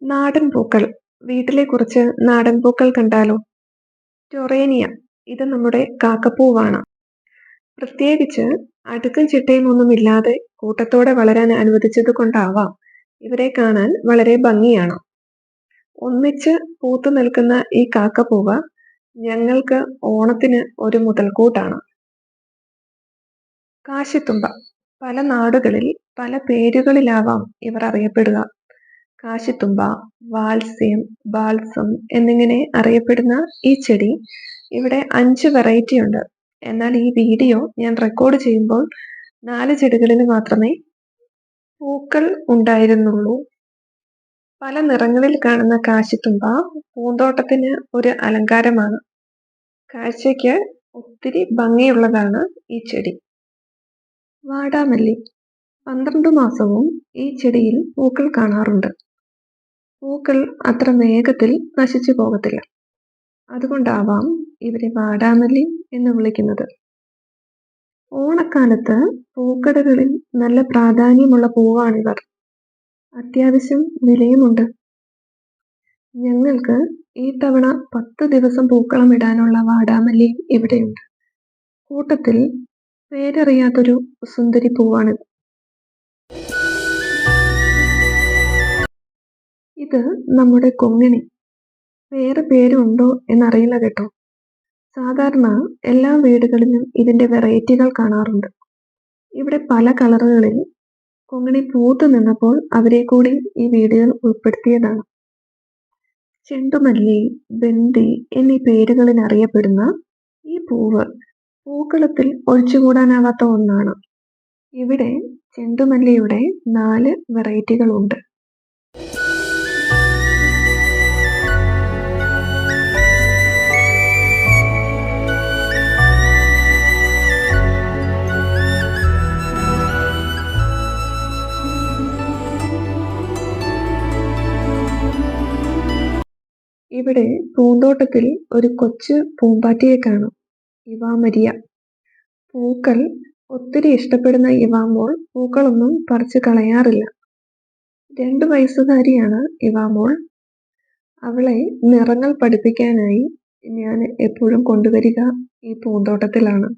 നാടൻ പൂക്കൾ. വീട്ടിലെ കുറച്ച് നാടൻ പൂക്കൾ കണ്ടാലോ? ടൊറേനിയ. ഇത് നമ്മുടെ കാക്കപ്പൂവാണ്. പ്രത്യേകിച്ച് അടുക്കും ചിട്ടയും ഒന്നുമില്ലാതെ കൂട്ടത്തോടെ വളരാൻ അനുവദിച്ചത് കൊണ്ടാവാം ഇവരെ കാണാൻ വളരെ ഭംഗിയാണ്. ഒന്നിച്ച് പൂത്തു നിൽക്കുന്ന ഈ കാക്കപ്പൂവ് ഞങ്ങൾക്ക് ഓണത്തിന് ഒരു മുതൽക്കൂട്ടാണ്. കാശിത്തുമ്പ. പല നാടുകളിൽ പല പേരുകളിലാവാം ഇവർ അറിയപ്പെടുക. കാശിത്തുമ്പ, വാത്സ്യം, ബാൽസം എന്നിങ്ങനെ അറിയപ്പെടുന്ന ഈ ചെടി ഇവിടെ 5 വെറൈറ്റി ഉണ്ട്. എന്നാൽ ഈ വീഡിയോ ഞാൻ റെക്കോർഡ് ചെയ്യുമ്പോൾ 4 ചെടികളിൽ മാത്രമേ പൂക്കൾ ഉണ്ടായിരുന്നുള്ളൂ. പല നിറങ്ങളിൽ കാണുന്ന കാശിത്തുമ്പ പൂന്തോട്ടത്തിന് ഒരു അലങ്കാരമാണ്. കാഴ്ചയ്ക്ക് ഒത്തിരി ഭംഗിയുള്ളതാണ് ഈ ചെടി. വാടാമല്ലി. 12 മാസവും ഈ ചെടിയിൽ പൂക്കൾ കാണാറുണ്ട്. പൂക്കൾ അത്ര വേഗത്തിൽ നശിച്ചു പോകത്തില്ല. അതുകൊണ്ടാവാം ഇവരെ വാടാമല്ലി എന്ന് വിളിക്കുന്നത്. ഓണക്കാലത്ത് പൂക്കടകളിൽ നല്ല പ്രാധാന്യമുള്ള പൂവാണിവർ. അത്യാവശ്യം വിലയുമുണ്ട്. ഞങ്ങൾക്ക് ഈ തവണ 10 ദിവസം പൂക്കളം ഇടാനുള്ള വാടാമല്ലിയും ഇവിടെയുണ്ട്. കൂട്ടത്തിൽ പേരറിയാത്തൊരു സുന്ദരി പൂവാണിത്. ഇത് നമ്മുടെ കൊങ്ങിണി. വേറെ പേരുണ്ടോ എന്നറിയില്ല കേട്ടോ. സാധാരണ എല്ലാ വീടുകളിലും ഇതിന്റെ വെറൈറ്റികൾ കാണാറുണ്ട്. ഇവിടെ പല കളറുകളിൽ കൊങ്ങിണി പൂത്തു നിന്നപ്പോൾ അവരെ കൂടി ഈ വീഡിയോയിൽ ഉൾപ്പെടുത്തിയതാണ്. ചെണ്ടുമല്ലി, ബന്ദി എന്നീ പേരുകളിൽ അറിയപ്പെടുന്ന ഈ പൂവ് പൂക്കളത്തിൽ ഒഴിച്ചുകൂടാനാവാത്ത ഒന്നാണ്. ഇവിടെ ചെണ്ടുമല്ലിയുടെ 4 വെറൈറ്റികളുണ്ട്. ഇവിടെ പൂന്തോട്ടത്തിൽ ഒരു കൊച്ചു പൂമ്പാറ്റയെ കാണാം. ഇവാമരിയ. പൂക്കൾ ഒത്തിരി ഇഷ്ടപ്പെടുന്ന ഇവാമോൾ പൂക്കളൊന്നും പറിച്ചു കളയാറില്ല. 2 വയസ്സുകാരിയാണ് ഇവാമോൾ. അവളെ നിറങ്ങൾ പഠിപ്പിക്കാനായി ഞാൻ എപ്പോഴും കൊണ്ടുവരിക ഈ പൂന്തോട്ടത്തിലാണ്.